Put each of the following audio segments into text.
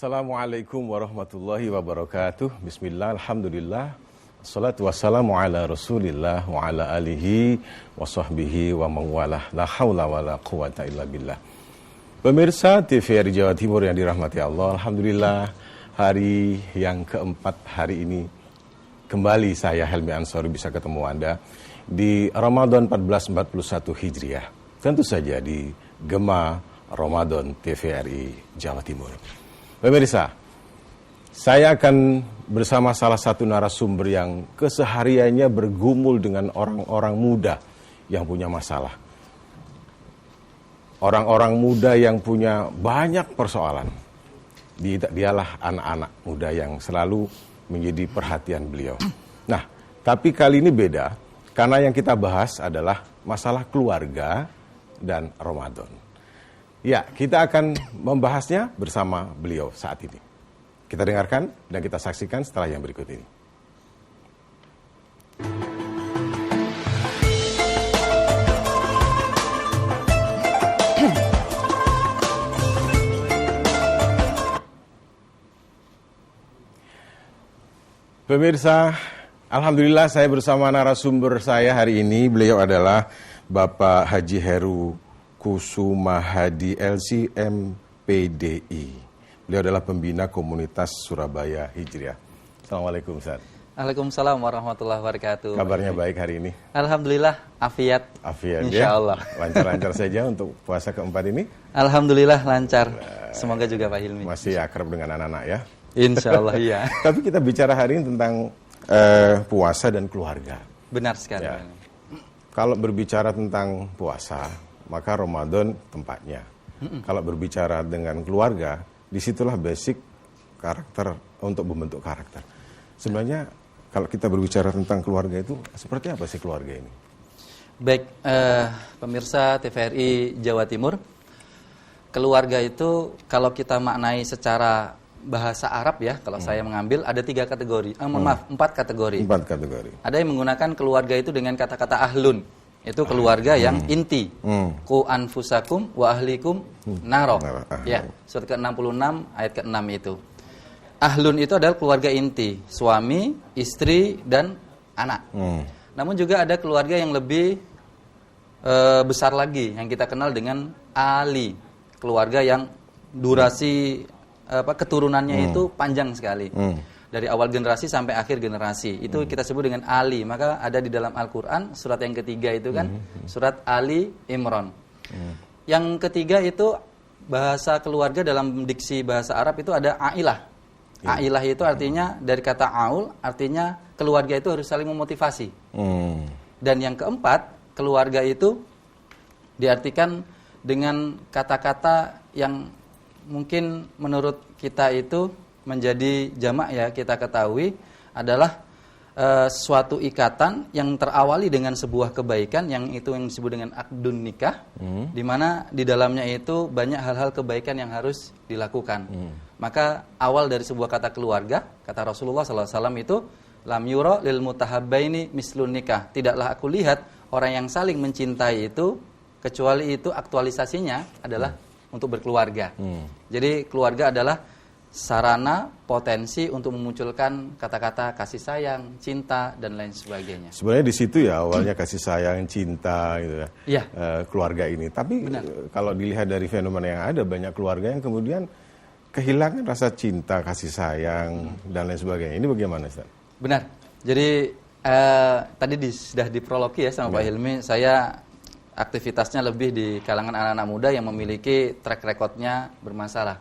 Assalamualaikum warahmatullahi wabarakatuh. Bismillah, alhamdulillah. Assalatu wassalamu ala rasulillah wa ala alihi wa sahbihi wa mawalah. La hawla wa la quwata illa billah. Pemirsa TVRI Jawa Timur yang dirahmati Allah, alhamdulillah hari yang keempat hari ini kembali saya Helmi Ansori bisa ketemu Anda di Ramadan 1441 Hijriah. Tentu saja di Gema Ramadan TVRI Jawa Timur. Pemirsa, saya akan bersama salah satu narasumber yang kesehariannya bergumul dengan orang-orang muda yang punya masalah. Orang-orang muda yang punya banyak persoalan. Dialah anak-anak muda yang selalu menjadi perhatian beliau. Nah, tapi kali ini beda, karena yang kita bahas adalah masalah keluarga dan Ramadan. Ya, kita akan membahasnya bersama beliau saat ini. Kita dengarkan dan kita saksikan setelah yang berikut ini. Pemirsa, alhamdulillah saya bersama narasumber saya hari ini. Beliau adalah Bapak Haji Heru Kusuma Hadi LCMPDI. Beliau adalah pembina komunitas Surabaya Hijriah. Assalamualaikum Ustaz. Waalaikumsalam warahmatullahi wabarakatuh. Kabarnya baik hari ini? Alhamdulillah, afiat. Afiat Insya ya? Allah. Lancar-lancar saja untuk puasa keempat ini? Alhamdulillah lancar. Semoga juga Pak Hilmi. Masih akrab dengan anak-anak ya? Insya Allah iya. Tapi kita bicara hari ini tentang puasa dan keluarga. Benar sekali. Ya. Kalau berbicara tentang puasa, maka Ramadan tempatnya. Kalau berbicara dengan keluarga, disitulah basic karakter untuk membentuk karakter. Sebenarnya kalau kita berbicara tentang keluarga itu, seperti apa sih keluarga ini? Baik, pemirsa TVRI Jawa Timur, keluarga itu kalau kita maknai secara bahasa Arab ya, kalau saya mengambil ada 3 kategori, 4 kategori. 4 kategori. Ada yang menggunakan keluarga itu dengan kata-kata ahlun. Itu keluarga yang inti. Ku anfusakum wa ahlikum naro. Ya, surat ke-66 ayat ke-6 itu. Ahlun itu adalah keluarga inti, suami, istri dan anak. Namun juga ada keluarga yang lebih besar lagi yang kita kenal dengan ali, keluarga yang durasi keturunannya itu panjang sekali. Dari awal generasi sampai akhir generasi. Itu kita sebut dengan Ali. Maka ada di dalam Al-Quran, surat yang ketiga itu kan, surat Ali Imran. Yang ketiga itu, bahasa keluarga dalam diksi bahasa Arab itu ada Ailah. Ailah itu artinya, dari kata Aul, artinya keluarga itu harus saling memotivasi. Dan yang keempat, keluarga itu diartikan dengan kata-kata yang mungkin menurut kita itu menjadi jamak ya, kita ketahui adalah suatu ikatan yang terawali dengan sebuah kebaikan yang itu yang disebut dengan akdun nikah, di mana di dalamnya itu banyak hal-hal kebaikan yang harus dilakukan. Maka awal dari sebuah kata keluarga, kata Rasulullah SAW itu, lam yuro lil mutahabbaini mislun nikah. Tidaklah aku lihat orang yang saling mencintai itu kecuali itu aktualisasinya adalah untuk berkeluarga. Jadi keluarga adalah sarana, potensi untuk memunculkan kata-kata kasih sayang, cinta, dan lain sebagainya. Sebenarnya di situ ya awalnya kasih sayang, cinta gitu ya, keluarga ini. Tapi kalau dilihat dari fenomena yang ada, banyak keluarga yang kemudian kehilangan rasa cinta, kasih sayang, dan lain sebagainya. Ini bagaimana, Ustaz? Benar. Jadi tadi sudah diprologi ya sama Pak Hilmi, saya aktivitasnya lebih di kalangan anak-anak muda yang memiliki track recordnya bermasalah.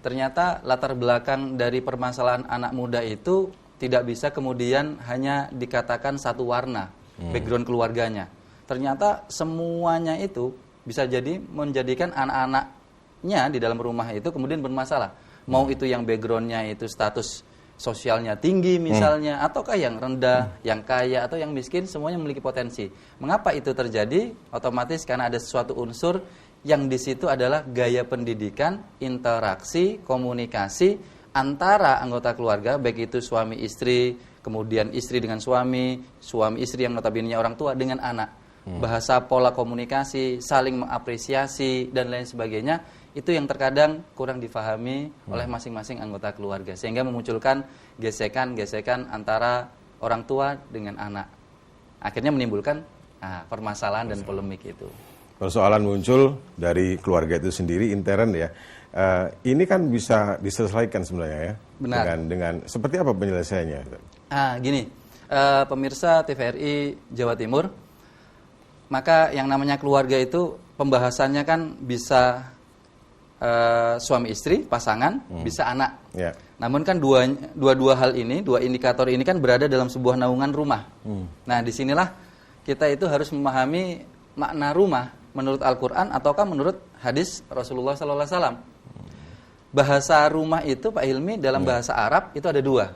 Ternyata latar belakang dari permasalahan anak muda itu tidak bisa kemudian hanya dikatakan satu warna, background keluarganya. Ternyata semuanya itu bisa jadi menjadikan anak-anaknya di dalam rumah itu kemudian bermasalah. Mau itu yang backgroundnya itu status sosialnya tinggi misalnya, ataukah yang rendah, yang kaya, atau yang miskin, semuanya memiliki potensi. Mengapa itu terjadi? Otomatis karena ada sesuatu unsur yang di situ adalah gaya pendidikan, interaksi, komunikasi antara anggota keluarga, baik itu suami istri, kemudian istri dengan suami istri yang notabene orang tua dengan anak. Bahasa pola komunikasi, saling mengapresiasi dan lain sebagainya Itu yang terkadang kurang difahami oleh masing-masing anggota keluarga, sehingga memunculkan gesekan-gesekan antara orang tua dengan anak. Akhirnya menimbulkan permasalahan dan polemik itu. Persoalan muncul dari keluarga itu sendiri, intern ya. Ini kan bisa diselesaikan sebenarnya ya. Benar. Dengan seperti apa penyelesaiannya? Gini, pemirsa TVRI Jawa Timur, maka yang namanya keluarga itu pembahasannya kan bisa suami istri, pasangan, bisa anak. Ya. Namun kan dua hal ini, dua indikator ini kan berada dalam sebuah naungan rumah. Nah, disinilah kita itu harus memahami makna rumah menurut Al-Quran ataukah menurut hadis Rasulullah SAW. Bahasa rumah itu, Pak Hilmi, dalam bahasa Arab itu ada dua.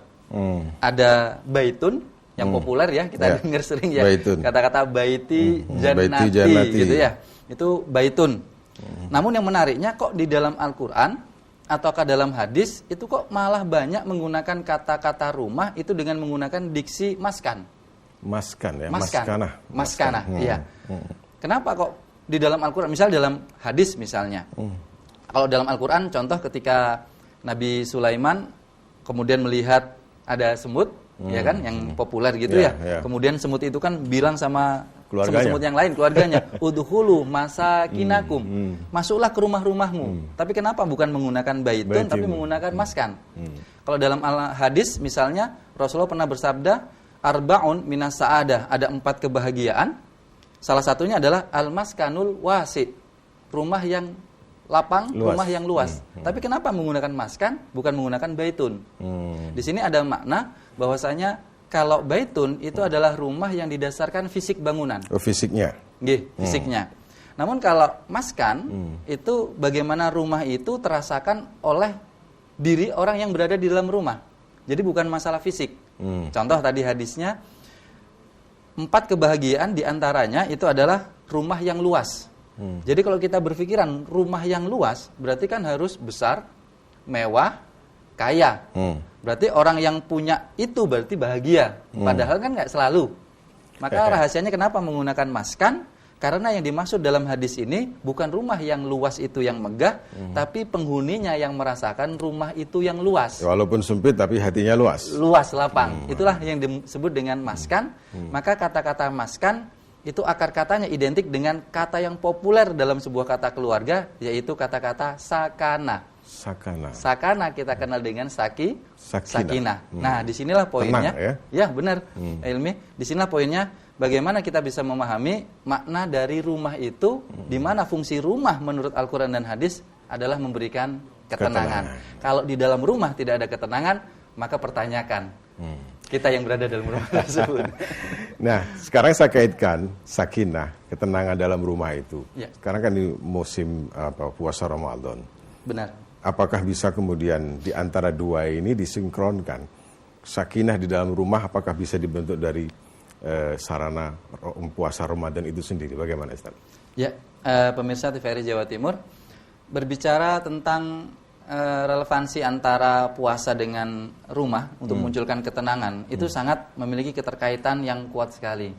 Ada baitun, yang populer ya, kita dengar sering ya. Baitun. Kata-kata baiti, jannati, gitu ya. Itu baitun. Namun yang menariknya kok di dalam Al-Quran ataukah dalam hadis itu kok malah banyak menggunakan kata-kata rumah itu dengan menggunakan diksi maskan. Maskan ya, maskanah, iya. Kenapa kok di dalam Al-Quran, misal dalam hadis misalnya. Kalau dalam Al-Quran contoh ketika Nabi Sulaiman kemudian melihat ada semut, ya kan, yang populer gitu ya. Kemudian semut itu kan bilang sama semut-semut yang lain, keluarganya, udhulu masakinakum, masuklah ke rumah-rumahmu. Tapi kenapa bukan menggunakan baitun, tapi menggunakan maskan? Kalau dalam hadis misalnya Rasulullah pernah bersabda, arba'un minas sa'adah, ada 4 kebahagiaan. Salah satunya adalah al-maskanul wasi, rumah yang lapang, rumah yang luas. Tapi kenapa menggunakan maskan, bukan menggunakan baitun? Di sini ada makna bahwasanya kalau baitun itu adalah rumah yang didasarkan fisik bangunan. Fisiknya. Fisiknya. Namun kalau maskan itu bagaimana rumah itu terasakan oleh diri orang yang berada di dalam rumah. Jadi bukan masalah fisik. Contoh tadi hadisnya 4 kebahagiaan diantaranya itu adalah rumah yang luas. Jadi kalau kita berpikiran rumah yang luas berarti kan harus besar, mewah, kaya. Berarti orang yang punya itu berarti bahagia. Padahal kan nggak selalu. Maka rahasianya kenapa menggunakan maskan? Karena yang dimaksud dalam hadis ini bukan rumah yang luas itu yang megah, tapi penghuninya yang merasakan rumah itu yang luas. Walaupun sempit tapi hatinya luas. Luas, lapang. Itulah yang disebut dengan maskan. Maka kata-kata maskan itu akar katanya identik dengan kata yang populer dalam sebuah kata keluarga, yaitu kata-kata sakana. Sakana kita kenal dengan sakinah. Nah, disinilah poinnya. Tenang, ya benar, Ilmi. Disinilah poinnya. Bagaimana kita bisa memahami makna dari rumah itu, di mana fungsi rumah menurut Al-Quran dan hadis adalah memberikan ketenangan. Kalau di dalam rumah tidak ada ketenangan, maka pertanyakan kita yang berada dalam rumah tersebut. Nah, sekarang saya kaitkan sakinah, ketenangan dalam rumah itu. Sekarang kan di musim puasa Ramadan. Benar. Apakah bisa kemudian di antara dua ini disinkronkan? Sakinah di dalam rumah apakah bisa dibentuk dari sarana puasa Ramadan itu sendiri? Bagaimana, Ustaz? Ya, pemirsa TVRI Jawa Timur, berbicara tentang relevansi antara puasa dengan rumah untuk memunculkan ketenangan, itu sangat memiliki keterkaitan yang kuat sekali.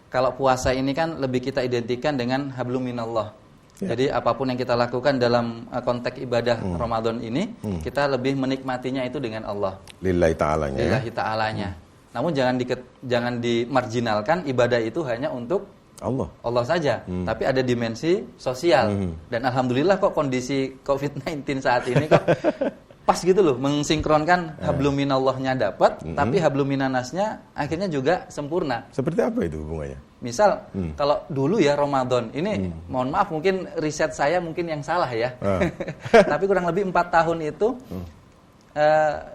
Kalau puasa ini kan lebih kita identikan dengan hablum minallah. Jadi apapun yang kita lakukan dalam konteks ibadah Ramadan ini, kita lebih menikmatinya itu dengan Allah. Lillahi ta'alanya. Lillahi ta'alanya. Namun jangan dimarginalkan ibadah itu hanya untuk Allah saja, tapi ada dimensi sosial. Dan alhamdulillah kok kondisi COVID-19 saat ini kok pas gitu loh, mensinkronkan hablum minallahnya dapat, tapi hablum minannasnya akhirnya juga sempurna. Seperti apa itu hubungannya? Misal kalau dulu ya Ramadan ini, mohon maaf mungkin riset saya mungkin yang salah ya, tapi kurang lebih 4 tahun itu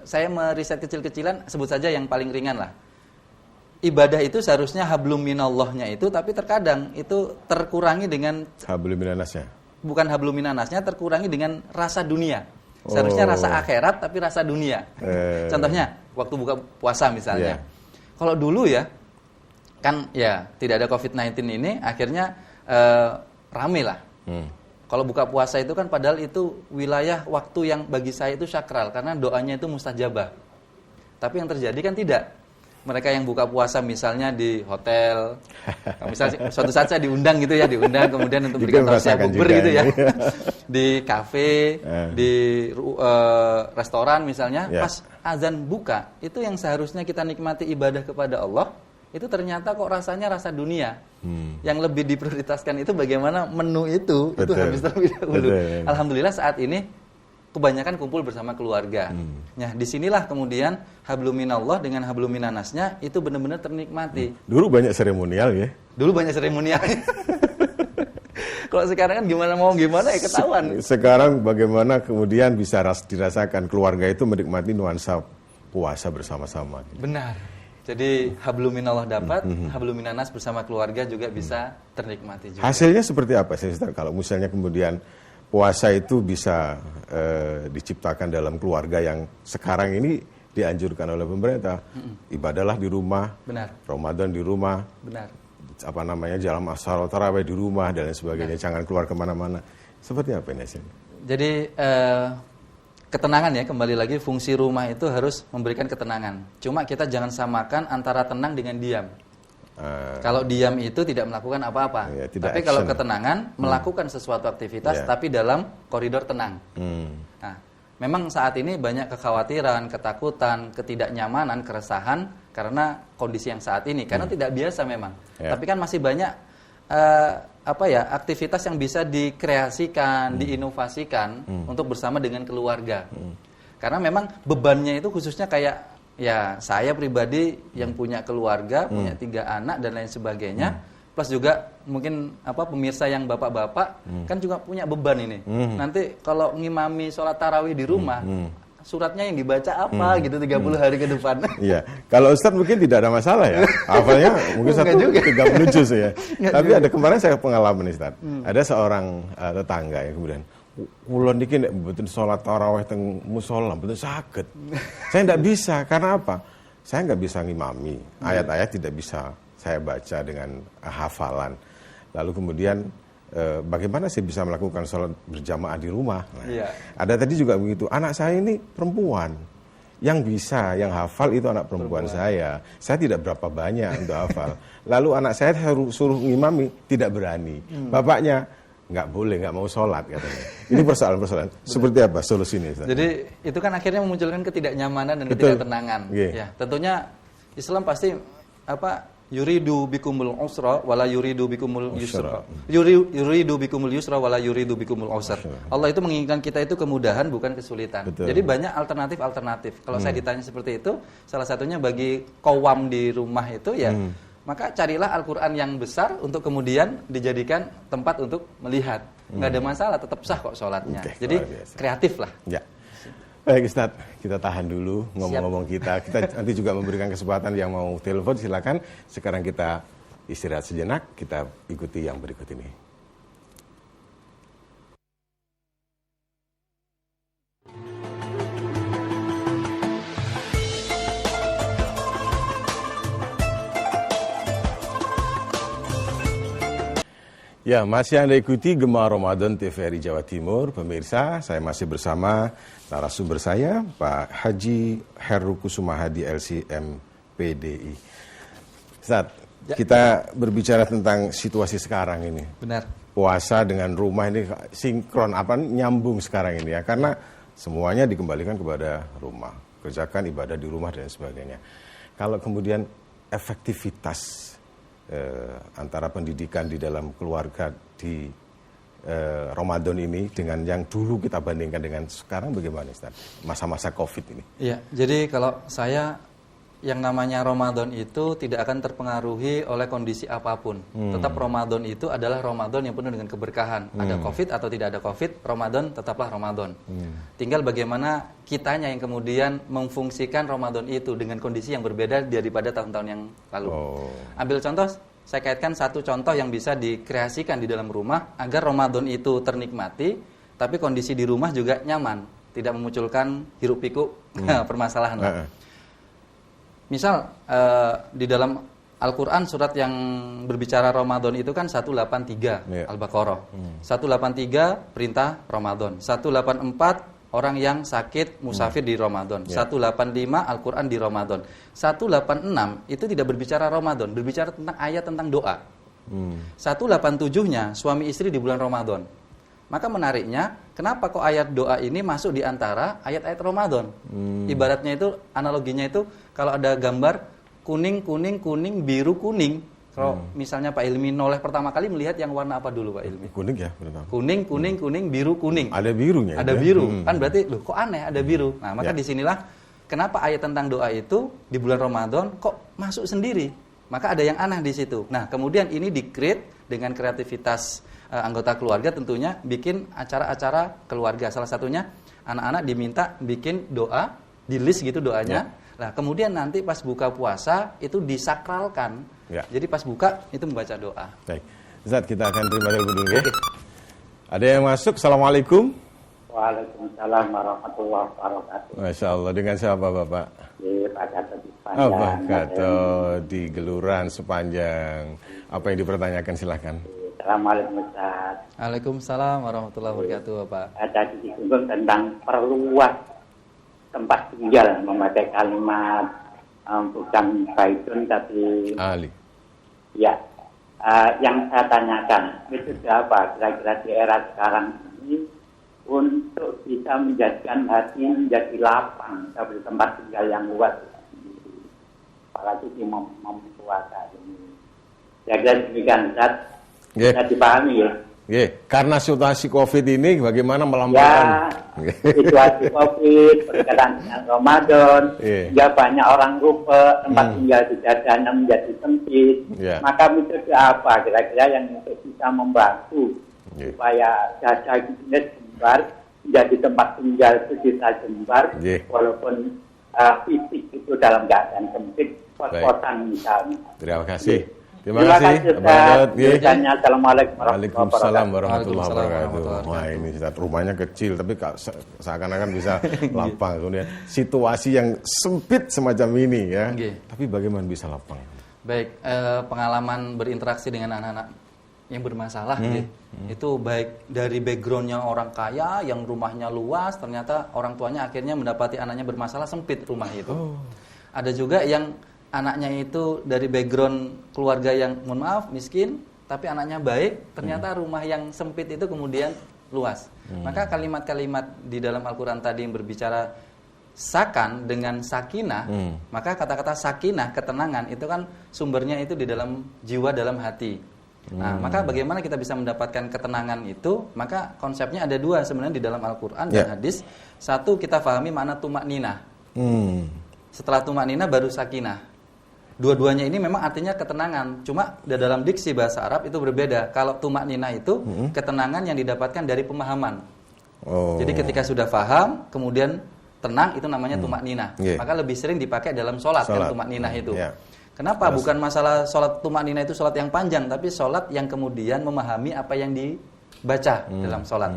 saya meriset kecil-kecilan, sebut saja yang paling ringan lah. Ibadah itu seharusnya hablum minallahnya itu, tapi terkadang itu terkurangi dengan hablum minannasnya. Bukan hablum minannasnya, terkurangi dengan rasa dunia. Seharusnya rasa akhirat tapi rasa dunia. Contohnya waktu buka puasa misalnya. Kalau dulu ya kan ya tidak ada COVID-19 ini, akhirnya rame lah. Kalau buka puasa itu kan padahal itu wilayah waktu yang bagi saya itu sakral, karena doanya itu mustajabah. Tapi yang terjadi kan tidak. mereka yang buka puasa misalnya di hotel, misalnya suatu saat saya diundang gitu ya, kemudian untuk berikan tausiah bukber gitu ya, di kafe, di restoran misalnya, pas azan buka, itu yang seharusnya kita nikmati ibadah kepada Allah, itu ternyata kok rasanya rasa dunia. Yang lebih diprioritaskan itu bagaimana menu itu habis terlebih dahulu. Alhamdulillah saat ini kebanyakan kumpul bersama keluarga. Nah, disinilah kemudian hablum minallah dengan hablum minannasnya itu benar-benar ternikmati. Dulu banyak seremonial ya. Dulu banyak seremonial. Kalau sekarang kan gimana ya ketahuan. Sekarang bagaimana kemudian bisa dirasakan keluarga itu menikmati nuansa puasa bersama-sama. Benar. Jadi hablum minallah dapat, hablum minannas bersama keluarga juga bisa ternikmati juga. Hasilnya seperti apa sih, Ustaz? Kalau misalnya kemudian puasa itu bisa diciptakan dalam keluarga yang sekarang ini dianjurkan oleh pemerintah. Ibadahlah di rumah, benar. Ramadan di rumah, benar. Jalan salat tarawih di rumah dan lain sebagainya, benar. Jangan keluar kemana-mana. Seperti apa ini hasilnya? Jadi ketenangan ya, kembali lagi fungsi rumah itu harus memberikan ketenangan. Cuma kita jangan samakan antara tenang dengan diam. Kalau diam itu tidak melakukan apa-apa, tapi kalau ketenangan melakukan sesuatu aktivitas, tapi dalam koridor tenang. Nah, memang saat ini banyak kekhawatiran, ketakutan, ketidaknyamanan, keresahan karena kondisi yang saat ini, karena tidak biasa memang. Tapi kan masih banyak aktivitas yang bisa dikreasikan, diinovasikan untuk bersama dengan keluarga. Karena memang bebannya itu khususnya kayak ya saya pribadi yang punya keluarga, punya 3 anak dan lain sebagainya, plus juga mungkin pemirsa yang bapak-bapak kan juga punya beban ini. Nanti kalau ngimami sholat tarawih di rumah, suratnya yang dibaca apa gitu 30 hari ke depan. Iya. Kalau Ustadz mungkin tidak ada masalah ya. Hafalnya mungkin 30 juz ya. Tapi ada kemarin saya pengalaman nih Ustadz. Ada seorang tetangga yang kemudian kulon dikit betul sholat tarawih teng musola betul sakit. Saya tidak bisa karena apa? Saya nggak bisa ngimami ayat-ayat, tidak bisa saya baca dengan hafalan. Lalu kemudian bagaimana sih bisa melakukan sholat berjamaah di rumah? Nah, ada tadi juga begitu. Anak saya ini perempuan. Yang bisa, yang hafal itu anak perempuan saya. Saya tidak berapa banyak untuk hafal. Lalu anak saya suruh ngimami, tidak berani. Bapaknya nggak boleh, nggak mau sholat katanya. Ini persoalan-persoalan. Seperti apa solusinya? Jadi itu kan akhirnya memunculkan ketidaknyamanan dan ketidaktenangan. Ya, tentunya Islam pasti yuridu bikumul usra wala yuridu bikumul yusra. Yuridu bikumul yusra wala yuridu bikumul usra. Allah itu menginginkan kita itu kemudahan bukan kesulitan. Betul. Jadi banyak alternatif. Kalau saya ditanya seperti itu, salah satunya bagi qawam di rumah itu ya maka carilah Al-Quran yang besar untuk kemudian dijadikan tempat untuk melihat. Nggak ada masalah, tetap sah kok sholatnya. Jadi kreatif lah. Ya. Baik Ustadz, kita tahan dulu ngomong-ngomong kita. Kita nanti juga memberikan kesempatan yang mau telepon, silakan. Sekarang kita istirahat sejenak, kita ikuti yang berikut ini. Ya, masih Anda ikuti Gemar Ramadan TVRI Jawa Timur. Pemirsa, saya masih bersama narasumber saya, Pak Haji Heru Kusumahadi LCM PDI. Ustaz, kita berbicara tentang situasi sekarang ini. Benar. Puasa dengan rumah ini sinkron, nyambung sekarang ini ya. Karena semuanya dikembalikan kepada rumah. Kerjakan ibadah di rumah dan sebagainya. Kalau kemudian efektivitas antara pendidikan di dalam keluarga di Ramadan ini dengan yang dulu kita bandingkan dengan sekarang bagaimana Ustaz? Masa-masa Covid ini. Iya, jadi kalau saya yang namanya Ramadan itu tidak akan terpengaruhi oleh kondisi apapun. Tetap Ramadan itu adalah Ramadan yang penuh dengan keberkahan. Ada Covid atau tidak ada Covid, Ramadan tetaplah Ramadan. Tinggal bagaimana kitanya yang kemudian memfungsikan Ramadan itu dengan kondisi yang berbeda daripada tahun-tahun yang lalu. Ambil contoh, saya kaitkan satu contoh yang bisa dikreasikan di dalam rumah agar Ramadan itu ternikmati, tapi kondisi di rumah juga nyaman, tidak memunculkan hiruk pikuk permasalahan. Misal di dalam Al-Quran surat yang berbicara Ramadan itu kan 183 Al-Baqarah. 183 perintah Ramadan. 184 orang yang sakit musafir di Ramadan. 185 Al-Qur'an di Ramadan. 186 itu tidak berbicara Ramadan, berbicara tentang ayat tentang doa. 187-nya suami istri di bulan Ramadan. Maka menariknya, kenapa kok ayat doa ini masuk di antara ayat-ayat Ramadan? Ibaratnya itu, analoginya itu, kalau ada gambar kuning, kuning, kuning, biru, kuning. Kalau misalnya Pak Ilmi noleh pertama kali melihat yang warna apa dulu Pak Ilmi? Kuning ya, benar. Kuning, kuning, kuning, biru, kuning. Ada birunya. Ada biru. Kan berarti, loh kok aneh ada biru. Nah, maka disinilah kenapa ayat tentang doa itu di bulan Ramadan kok masuk sendiri. Maka ada yang aneh di situ. Nah, kemudian ini di-create dengan kreativitas anggota keluarga tentunya bikin acara-acara keluarga. Salah satunya anak-anak diminta bikin doa, di list gitu doanya. Nah, kemudian nanti pas buka puasa itu disakralkan. Jadi pas buka itu membaca doa. Baik. Ustaz, kita akan terima telepon dulu ya. Ada yang masuk. Assalamualaikum. Waalaikumsalam warahmatullahi wabarakatuh. Masya Allah. Dengan siapa Bapak? Di Pak Gatot di Sepanjang. Pak Gatot di Geluran Sepanjang. Apa yang dipertanyakan silahkan. Assalamualaikum Ustaz. Waalaikumsalam warahmatullahi wabarakatuh Bapak. Tadi disinggung tentang perluas tempat tinggal, memakai kalimat bukan baitun tapi Ali. Ya, yang saya tanyakan itu apa kira-kira di era sekarang ini untuk bisa menjadikan hati menjadi lapang seperti tempat tinggal yang luas, apalagi di momen puasa ini. Jadi demikian Ustaz, bisa dipahami ya. Karena situasi COVID ini bagaimana melampaukan situasi COVID berkaitan dengan Ramadan, ya banyak orang lupa tempat tinggal di jadanya menjadi sempit. Maka metode apa kira-kira yang untuk bisa membantu supaya jasa bisnis Jembar menjadi tempat tinggal sejuta Jembar, walaupun fisik itu dalam keadaan sempit, kos-kosan misalnya. Terima kasih. Terima kasih. Assalamualaikum warahmatullahi wabarakatuh. Wah, ini Ustaz, rumahnya kecil tapi seakan-akan bisa lapang. Kemudian situasi yang sempit semacam ini ya. Tapi bagaimana bisa lapang? Baik, pengalaman berinteraksi dengan anak-anak yang bermasalah itu baik dari backgroundnya orang kaya yang rumahnya luas, ternyata orang tuanya akhirnya mendapati anaknya bermasalah, sempit rumah itu. Ada juga yang anaknya itu dari background keluarga yang mohon maaf miskin, tapi anaknya baik, ternyata rumah yang sempit itu kemudian luas. Maka kalimat-kalimat di dalam Al-Quran tadi yang berbicara sakan dengan sakinah, maka kata-kata sakinah, ketenangan, itu kan sumbernya itu di dalam jiwa, dalam hati. Nah, maka bagaimana kita bisa mendapatkan ketenangan itu? Maka konsepnya ada dua sebenarnya di dalam Al-Quran dan hadis. Satu, kita pahami makna tumak ninah. Setelah tumak ninah baru sakinah. Dua-duanya ini memang artinya ketenangan. Cuma dalam diksi bahasa Arab itu berbeda. Kalau tumak ninah itu ketenangan yang didapatkan dari pemahaman. Jadi ketika sudah paham, kemudian tenang, itu namanya tumak ninah. Maka lebih sering dipakai dalam sholat. Kan tumak ninah itu. Kenapa? Bukan masalah sholat tumak ninah itu sholat yang panjang, tapi sholat yang kemudian memahami apa yang dibaca dalam sholat.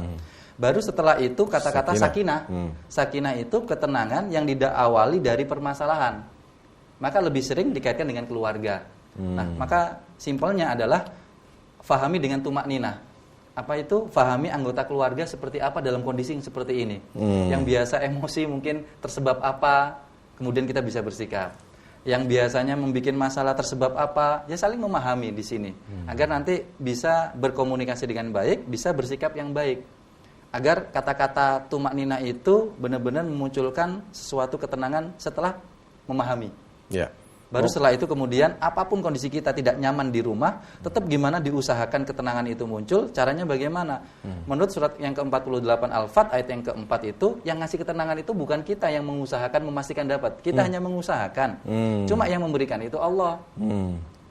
Baru setelah itu kata-kata sakinah. Sakinah itu ketenangan yang diawali dari permasalahan. Maka lebih sering dikaitkan dengan keluarga. Nah, maka simpelnya adalah fahami dengan tumak ninah. Apa itu? Fahami anggota keluarga seperti apa dalam kondisi yang seperti ini. Yang biasa emosi mungkin tersebab apa, kemudian kita bisa bersikap. Yang biasanya membuat masalah tersebab apa, ya saling memahami di sini. Agar nanti bisa berkomunikasi dengan baik, bisa bersikap yang baik. Agar kata-kata tumak ninah itu benar-benar memunculkan sesuatu ketenangan setelah memahami. Baru setelah itu kemudian apapun kondisi kita tidak nyaman di rumah, tetap gimana diusahakan ketenangan itu muncul, caranya bagaimana? Menurut surat yang ke-48 Al-Fat ayat yang keempat itu, yang ngasih ketenangan itu bukan kita yang mengusahakan memastikan dapat. Kita hanya mengusahakan. Cuma yang memberikan itu Allah.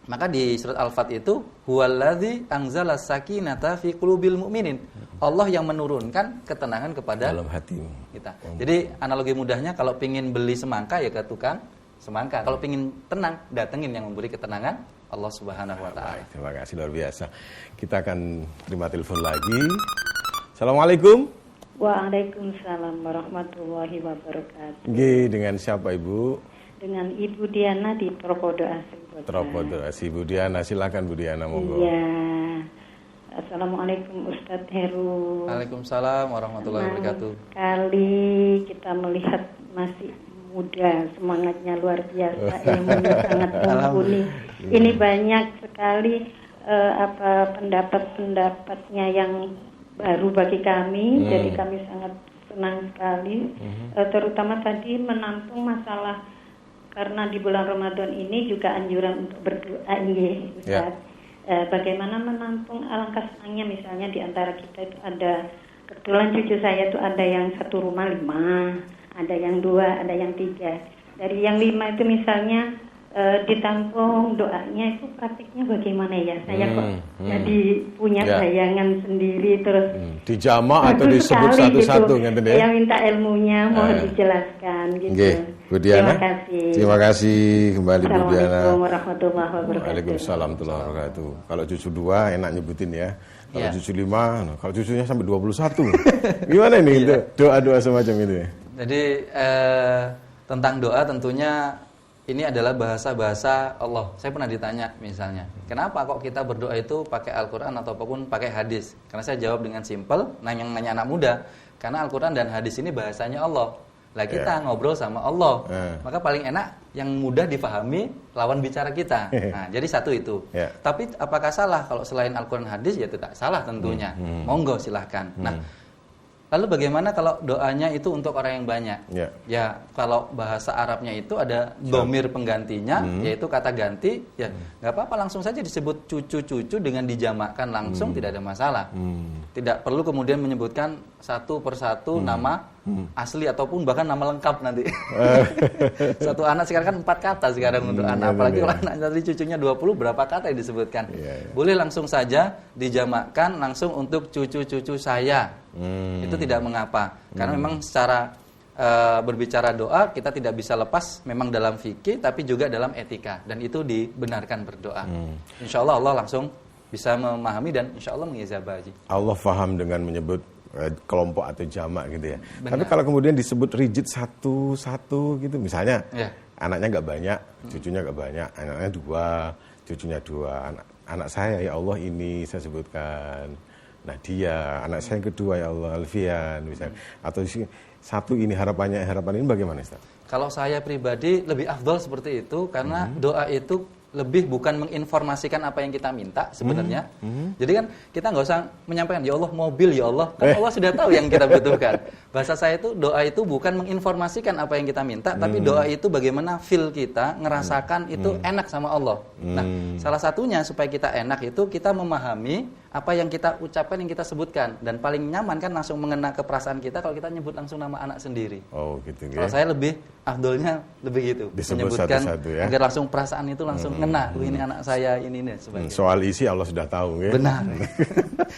Maka di surat Al-Fat itu, huwallazi anzala sakinata fi qulubil mu'minin. Allah yang menurunkan ketenangan kepada dalam hati kita. Jadi analogi mudahnya kalau pingin beli semangka ya ke tukang semangka. Kalau pingin tenang, datengin yang memberi ketenangan, Allah Subhanahu wa taala. Terima kasih, luar biasa. Kita akan terima telepon lagi. Assalamualaikum. Waalaikumsalam warahmatullahi wabarakatuh. Dengan siapa Ibu? Dengan Ibu Diana di Tropodo Asih. Tropodo Asih. Ibu Diana, silakan Bu Diana, monggo. Iya. Assalamualaikum Ustadz Heru. Waalaikumsalam warahmatullahi wabarakatuh. Kali kita melihat masih muda, semangatnya luar biasa, ilmunya sangat mumpuni. Ini banyak sekali pendapat-pendapatnya yang baru bagi kami, jadi kami sangat senang sekali. Terutama tadi menampung masalah, karena di bulan Ramadan ini juga anjuran untuk berdoa, Ustaz. Bagaimana menampung, alangkah senangnya misalnya di antara kita itu ada, kebetulan cucu saya itu ada yang satu rumah 5, ada yang 2, ada yang 3. Dari yang 5 itu misalnya ditampung doanya, itu praktiknya bagaimana ya? Saya kok jadi punya bayangan sendiri, terus dijamak atau disebut satu-satu gitu. Saya minta ilmunya, mohon dijelaskan gitu. Bu Diana, terima kasih. Terima kasih kembali Bu Diana. Assalamualaikum warahmatullahi wabarakatuh. Waalaikumsalam warahmatullahi wabarakatuh. Kalau cucu 2 enak nyebutin ya. Kalau cucu 5, kalau cucunya sampai 21. Gimana ini doa-doa semacam itu? Jadi tentang doa tentunya ini adalah bahasa-bahasa Allah. Saya pernah ditanya misalnya, kenapa kok kita berdoa itu pakai Al-Quran ataupun pakai hadis? Karena saya jawab dengan simpel, nanya anak muda. Karena Al-Quran dan hadis ini bahasanya Allah. Lah kita ngobrol sama Allah. Maka paling enak yang mudah difahami lawan bicara kita. Nah, jadi satu itu. Tapi apakah salah kalau selain Al-Quran hadis? Ya tidak salah tentunya. Monggo silahkan. Nah, lalu bagaimana kalau doanya itu untuk orang yang banyak? Ya, kalau bahasa Arabnya itu ada dhamir penggantinya, yaitu kata ganti. Ya, nggak apa-apa, langsung saja disebut cucu-cucu dengan dijamakkan langsung, tidak ada masalah. Tidak perlu kemudian menyebutkan satu persatu nama asli ataupun bahkan nama lengkap nanti. Satu anak sekarang kan 4 kata sekarang untuk anak, apalagi kalau anak nanti cucunya 20, berapa kata yang disebutkan? Boleh langsung saja dijamakkan langsung untuk cucu-cucu saya. Itu tidak mengapa, karena memang secara berbicara doa kita tidak bisa lepas memang dalam fikih tapi juga dalam etika, dan itu dibenarkan berdoa. Insya Allah Allah langsung bisa memahami dan insya Allah mengizabahi. Allah faham dengan menyebut kelompok atau jamak gitu ya. Benar. Tapi kalau kemudian disebut rigid satu-satu gitu, misalnya anaknya nggak banyak, cucunya nggak banyak, anaknya 2, cucunya 2, anak saya ya Allah ini saya sebutkan. Nah dia, anak saya yang kedua ya Allah Alfian misalnya. Atau satu ini harapan ini bagaimana Ustaz? Kalau saya pribadi lebih afdal seperti itu, karena doa itu lebih bukan menginformasikan apa yang kita minta sebenarnya. Jadi kan kita nggak usah menyampaikan ya Allah mobil ya Allah, kan Allah sudah tahu yang kita butuhkan. Bahasa saya itu doa itu bukan menginformasikan apa yang kita minta, tapi doa itu bagaimana feel kita ngerasakan itu enak sama Allah. Nah, salah satunya supaya kita enak itu kita memahami apa yang kita ucapkan, yang kita sebutkan, dan paling nyaman kan langsung mengena ke perasaan kita kalau kita nyebut langsung nama anak sendiri. Oh gitu. Kalau saya lebih afdolnya lebih gitu, disebut menyebutkan satu-satu ya, agar langsung perasaan itu langsung ngena. Ini anak saya ini sebagainya. Soal isi Allah sudah tahu ya. Benar.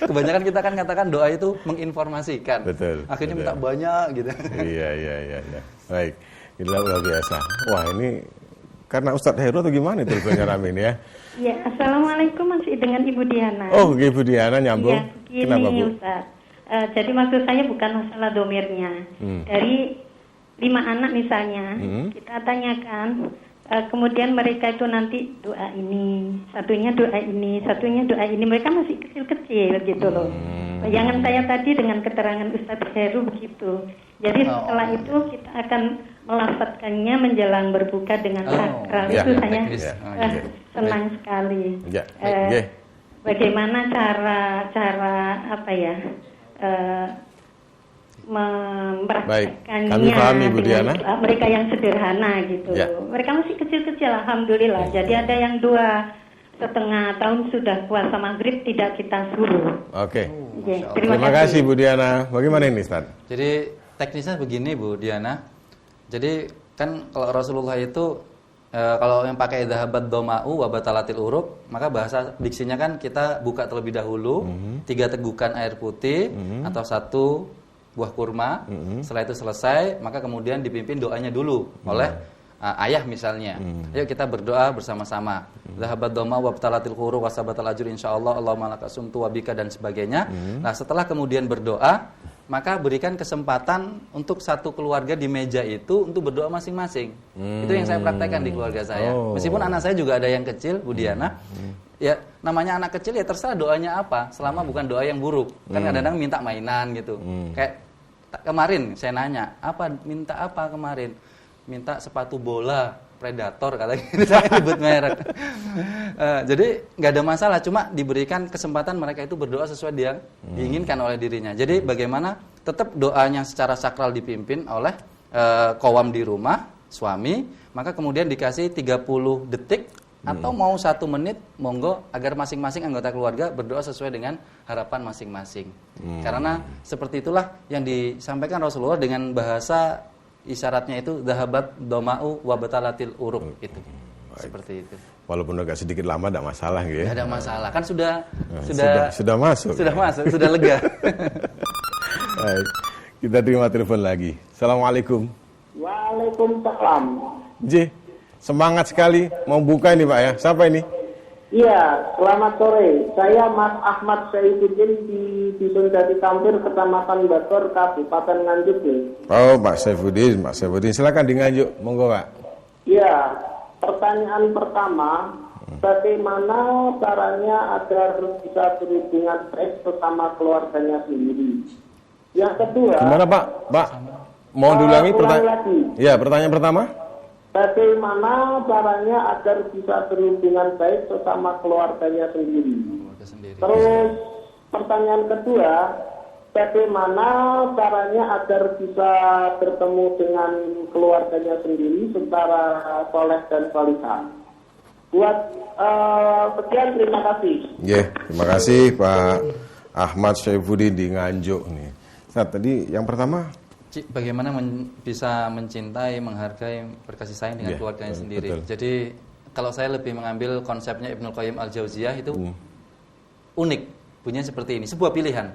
Kebanyakan kita kan katakan doa itu menginformasikan. Betul. Akhirnya minta banyak gitu. Iya. Baik. Inilah luar biasa. Wah, ini karena Ustadz Heru atau gimana itu rupanya rame ini ya? Ya, Assalamualaikum, masih dengan Ibu Diana. Oh, Ibu Diana nyambung. Ya, kenapa Bu? Ustaz. Jadi maksud saya bukan masalah domirnya. Dari 5 anak misalnya, kita tanyakan, kemudian mereka itu nanti doa ini, satunya doa ini, satunya doa ini. Mereka masih kecil-kecil gitu loh. Bayangan saya tadi dengan keterangan Ustadz Heru begitu. Jadi setelah itu kita akan melafadzkannya menjelang berbuka dengan sakral. Itu saya senang sekali. Bagaimana cara apa ya mempraktekannya dengan mereka yang sederhana gitu. Mereka masih kecil-kecil, alhamdulillah. Jadi ada yang 2,5 tahun sudah puasa maghrib tidak kita suruh. Oke. Terima kasih Bu Diana. Bagaimana ini Ustaz? Jadi teknisnya begini Bu Diana. Jadi kan kalau Rasulullah itu kalau yang pakai dhahabat doma'u wa batalatil urub, maka bahasa diksinya kan kita buka terlebih dahulu 3 tegukan air putih atau 1 buah kurma. Setelah itu selesai, maka kemudian dipimpin doanya dulu oleh ayah misalnya. Ayo kita berdoa bersama-sama. Dhahabat doma wa batalatil khuru wa sabatal ajr insyaallah Allahumma lakasumtu wa bika dan sebagainya. Nah, setelah kemudian berdoa, maka berikan kesempatan untuk satu keluarga di meja itu untuk berdoa masing-masing. Itu yang saya praktekkan di keluarga saya. Meskipun anak saya juga ada yang kecil, Bu Diana. Ya, namanya anak kecil ya terserah doanya apa, selama bukan doa yang buruk. Kan kadang-kadang minta mainan gitu. Kayak kemarin saya nanya, minta apa kemarin? Minta sepatu bola Predator katanya, saya sebut merek. Jadi nggak ada masalah, cuma diberikan kesempatan mereka itu berdoa sesuai yang diinginkan oleh dirinya. Jadi bagaimana tetap doanya secara sakral dipimpin oleh qawam di rumah, suami, maka kemudian dikasih 30 detik atau mau 1 menit, monggo, agar masing-masing anggota keluarga berdoa sesuai dengan harapan masing-masing. Karena seperti itulah yang disampaikan Rasulullah dengan bahasa isyaratnya itu dhahabat doma'u wa batalatil uruq itu. Seperti itu. Walaupun agak sedikit lama tidak masalah gitu ya. Tidak ada masalah. Kan sudah masuk. Sudah masuk, sudah lega. Baik. Kita terima telepon lagi. Assalamualaikum. Waalaikumsalam. Ji, semangat sekali mau buka ini Pak ya. Siapa ini? Iya, selamat sore. Saya Mas Ahmad Saifuddin di Dusun Jati Kampir, Kecamatan Batur, Kabupaten Nganjuk. Oh, Pak Saifuddin. Silakan di Nganjuk. Monggo, Pak. Iya, pertanyaan pertama, bagaimana caranya agar bisa berhubungan baik bersama keluarganya sendiri? Yang kedua, gimana Pak? Pak, mohon diulangi pertanyaan. Iya, pertanyaan pertama. Bagaimana caranya agar bisa berhubungan baik sesama keluarganya sendiri? Terus pertanyaan kedua, bagaimana caranya agar bisa bertemu dengan keluarganya sendiri secara soleh dan salihah? Buat sekian, terima kasih. Terima kasih Pak Ahmad Saifuddin di Nganjuk nih. Nah, tadi yang pertama, bagaimana bisa mencintai, menghargai, berkasih sayang dengan keluarganya sendiri. Betul. Jadi kalau saya lebih mengambil konsepnya Ibnu Qayyim Al-Jauziyah itu unik, bunyinya seperti ini, sebuah pilihan.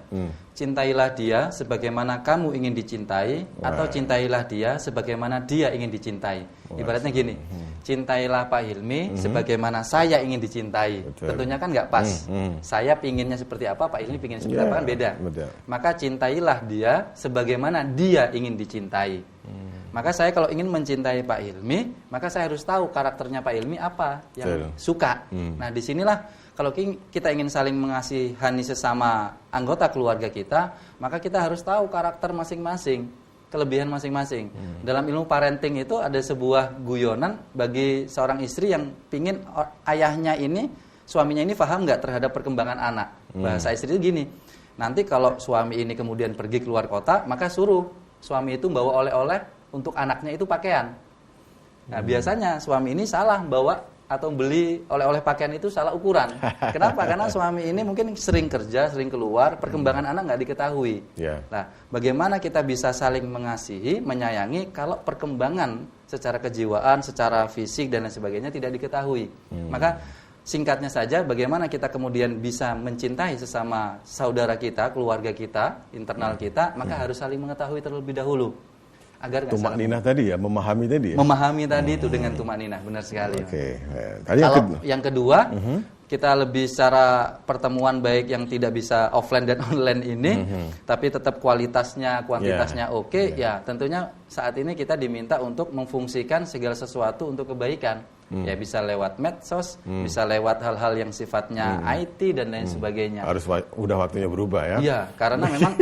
Cintailah dia sebagaimana kamu ingin dicintai, atau cintailah dia sebagaimana dia ingin dicintai. Ibaratnya gini, cintailah Pak Hilmi sebagaimana saya ingin dicintai. Betul. Tentunya kan nggak pas. Saya pinginnya seperti apa, Pak Hilmi pinginnya seperti apa, kan beda. Betul. Maka cintailah dia sebagaimana dia ingin dicintai. Maka saya kalau ingin mencintai Pak Hilmi, maka saya harus tahu karakternya Pak Hilmi apa yang suka. Nah, disinilah kalau kita ingin saling mengasihani sesama anggota keluarga kita, maka kita harus tahu karakter masing-masing, kelebihan masing-masing. Dalam ilmu parenting itu ada sebuah guyonan bagi seorang istri yang pingin ayahnya ini, suaminya ini paham nggak terhadap perkembangan anak. Bahasa istri itu gini, nanti kalau suami ini kemudian pergi keluar kota, maka suruh suami itu bawa oleh-oleh untuk anaknya itu pakaian. Nah, biasanya suami ini salah bawa atau beli oleh-oleh pakaian itu salah ukuran. Kenapa? Karena suami ini mungkin sering kerja, sering keluar, perkembangan anak nggak diketahui. Nah, bagaimana kita bisa saling mengasihi, menyayangi kalau perkembangan secara kejiwaan, secara fisik dan lain sebagainya tidak diketahui. Maka singkatnya saja, bagaimana kita kemudian bisa mencintai sesama saudara kita, keluarga kita, internal kita, maka harus saling mengetahui terlebih dahulu. Agar tumak ninah tadi ya, memahami tadi ya? Memahami tadi itu dengan tumak ninah, benar sekali. Tadi kalau yang kedua, kita lebih secara pertemuan baik yang tidak bisa offline dan online ini, tapi tetap kualitasnya, kuantitasnya oke, ya tentunya saat ini kita diminta untuk memfungsikan segala sesuatu untuk kebaikan. Ya bisa lewat medsos, bisa lewat hal-hal yang sifatnya IT dan lain sebagainya. Harus udah waktunya berubah ya? Iya, karena memang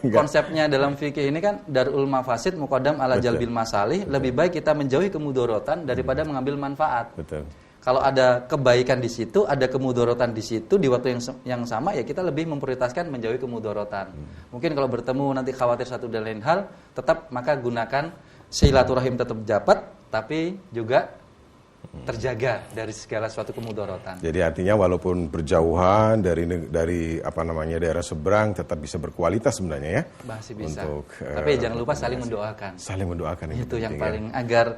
konsepnya dalam fikih ini kan darul mafasid muqaddam ala jalbil masalih. Lebih baik kita menjauhi kemudorotan daripada mengambil manfaat. Betul. Kalau ada kebaikan di situ, ada kemudorotan di situ di waktu yang sama, ya kita lebih memprioritaskan menjauhi kemudorotan. Mungkin kalau bertemu nanti khawatir satu dan lain hal, tetap maka gunakan silaturahim tetap dapat, tapi juga terjaga dari segala suatu kemudorotan. Jadi artinya walaupun berjauhan dari apa namanya daerah seberang, tetap bisa berkualitas sebenarnya ya. Masih bisa. Tapi jangan lupa saling mendoakan. Saling mendoakan itu yang paling agar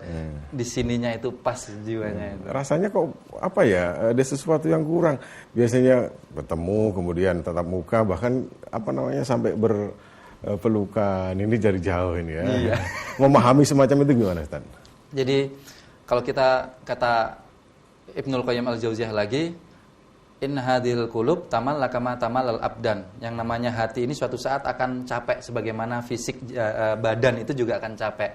di sininya itu pas jiwanya itu. Rasanya kok apa ya, ada sesuatu yang kurang. Biasanya bertemu kemudian tatap muka, bahkan apa namanya sampai berpelukan, ini dari jauh ini ya. Iya. Memahami semacam itu gimana, Ustaz? Jadi kalau kita kata Ibnul Qayyim Al-Jauziyah lagi, in hadhil qulub tamalla kama tamallal abdan. Yang namanya hati ini suatu saat akan capek sebagaimana fisik badan itu juga akan capek.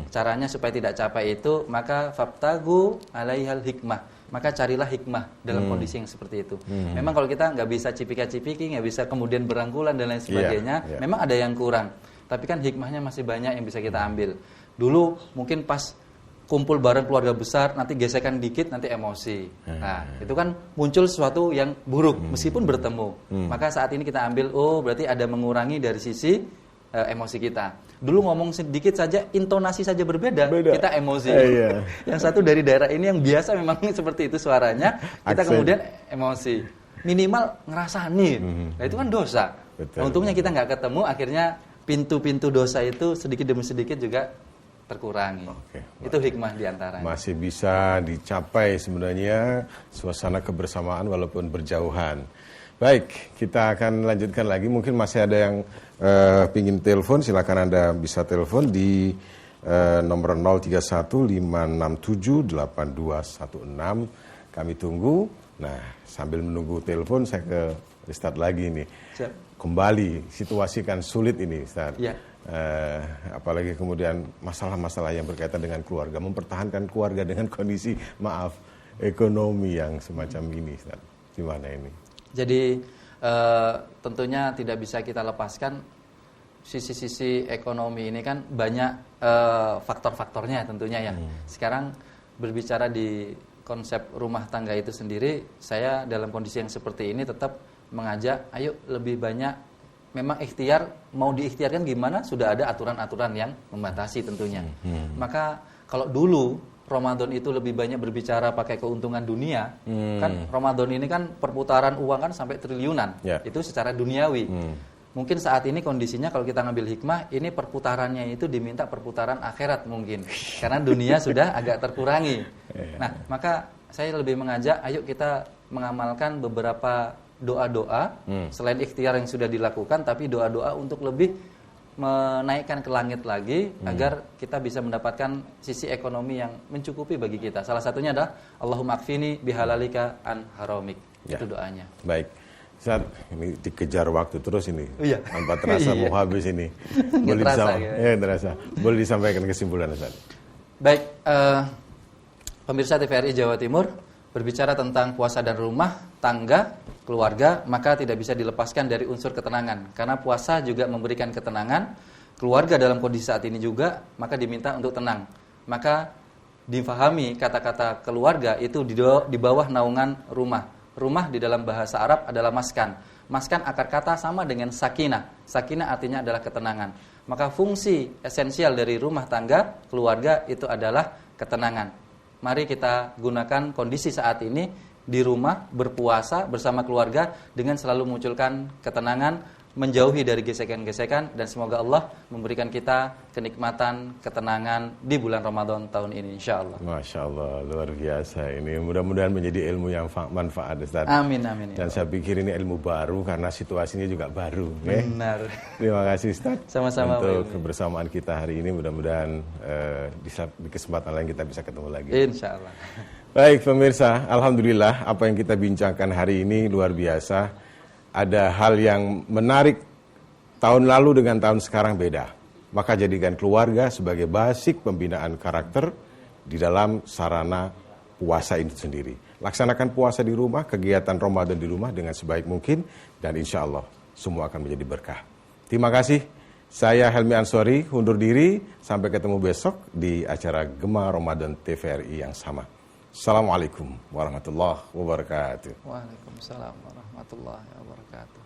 Caranya supaya tidak capek itu, maka fabtagu alaihal hikmah. Maka carilah hikmah dalam kondisi yang seperti itu. Memang kalau kita nggak bisa cipika-cipiki, nggak bisa kemudian berangkulan dan lain sebagainya, memang ada yang kurang. Tapi kan hikmahnya masih banyak yang bisa kita ambil. Dulu mungkin pas kumpul bareng keluarga besar, nanti gesekan dikit, nanti emosi. Nah, itu kan muncul sesuatu yang buruk, meskipun bertemu. Maka saat ini kita ambil, berarti ada mengurangi dari sisi emosi kita. Dulu ngomong sedikit saja, intonasi saja berbeda. Kita emosi. Yang satu dari daerah ini yang biasa memang seperti itu suaranya, kita kemudian emosi. Minimal ngerasani. Nah, itu kan dosa. Untungnya kita nggak ketemu, akhirnya pintu-pintu dosa itu sedikit demi sedikit juga terkurangi. Itu hikmah diantaranya. Masih bisa dicapai sebenarnya suasana kebersamaan walaupun berjauhan. Baik, kita akan lanjutkan lagi. Mungkin masih ada yang pingin telepon, silakan Anda bisa telepon di nomor 0315678216. Kami tunggu. Nah, sambil menunggu telepon saya ke Ustaz lagi nih. Siap. Kembali situasi kan sulit ini, Ustaz. Ya. Apalagi kemudian masalah-masalah yang berkaitan dengan keluarga, mempertahankan keluarga dengan kondisi ekonomi yang semacam ini, Ustaz. Gimana ini? Jadi tentunya tidak bisa kita lepaskan sisi-sisi ekonomi ini kan banyak faktor-faktornya tentunya ya. Sekarang berbicara di konsep rumah tangga itu sendiri, saya dalam kondisi yang seperti ini tetap mengajak, ayo lebih banyak memang ikhtiar, mau diikhtiarkan gimana, sudah ada aturan-aturan yang membatasi tentunya. Maka kalau dulu Ramadan itu lebih banyak berbicara pakai keuntungan dunia, kan Ramadan ini kan perputaran uang kan sampai triliunan, itu secara duniawi. Mungkin saat ini kondisinya kalau kita ngambil hikmah, ini perputarannya itu diminta perputaran akhirat mungkin, karena dunia sudah agak terkurangi. Nah, maka saya lebih mengajak, ayo kita mengamalkan beberapa doa-doa selain ikhtiar yang sudah dilakukan, tapi doa-doa untuk lebih menaikkan ke langit lagi agar kita bisa mendapatkan sisi ekonomi yang mencukupi bagi kita. Salah satunya adalah Allahumma akfini bihalalika an haramik. Itu doanya. Baik. Ustaz, ini dikejar waktu terus ini. Tanpa terasa mau habis ini. Boleh terasa. Boleh disampaikan kesimpulan, Ustaz. Baik, pemirsa TVRI Jawa Timur, berbicara tentang puasa dan rumah tangga, keluarga, maka tidak bisa dilepaskan dari unsur ketenangan. Karena puasa juga memberikan ketenangan, keluarga dalam kondisi saat ini juga, maka diminta untuk tenang. Maka difahami kata-kata keluarga itu di bawah naungan rumah. Rumah di dalam bahasa Arab adalah maskan. Maskan akar kata sama dengan sakinah. Sakinah artinya adalah ketenangan. Maka fungsi esensial dari rumah tangga, keluarga itu adalah ketenangan. Mari kita gunakan kondisi saat ini di rumah, berpuasa bersama keluarga dengan selalu munculkan ketenangan, menjauhi dari gesekan-gesekan, dan semoga Allah memberikan kita kenikmatan, ketenangan di bulan Ramadan tahun ini, insyaAllah. Masya Allah, luar biasa ini. Mudah-mudahan menjadi ilmu yang manfaat, Ustaz. Amin, amin. Dan saya pikir ini ilmu baru karena situasinya juga baru. Benar. Terima kasih, Ustaz. Sama-sama. Untuk kebersamaan kita hari ini, mudah-mudahan di kesempatan lain kita bisa ketemu lagi. Insyaallah. Baik, pemirsa, alhamdulillah apa yang kita bincangkan hari ini luar biasa. Ada hal yang menarik, tahun lalu dengan tahun sekarang beda. Maka jadikan keluarga sebagai basic pembinaan karakter di dalam sarana puasa itu sendiri. Laksanakan puasa di rumah, kegiatan Ramadan di rumah dengan sebaik mungkin, dan insya Allah semua akan menjadi berkah. Terima kasih. Saya Helmi Ansori, undur diri. Sampai ketemu besok di acara Gema Ramadan TVRI yang sama. Assalamualaikum warahmatullahi wabarakatuh. Waalaikumsalam warahmatullahi wabarakatuh.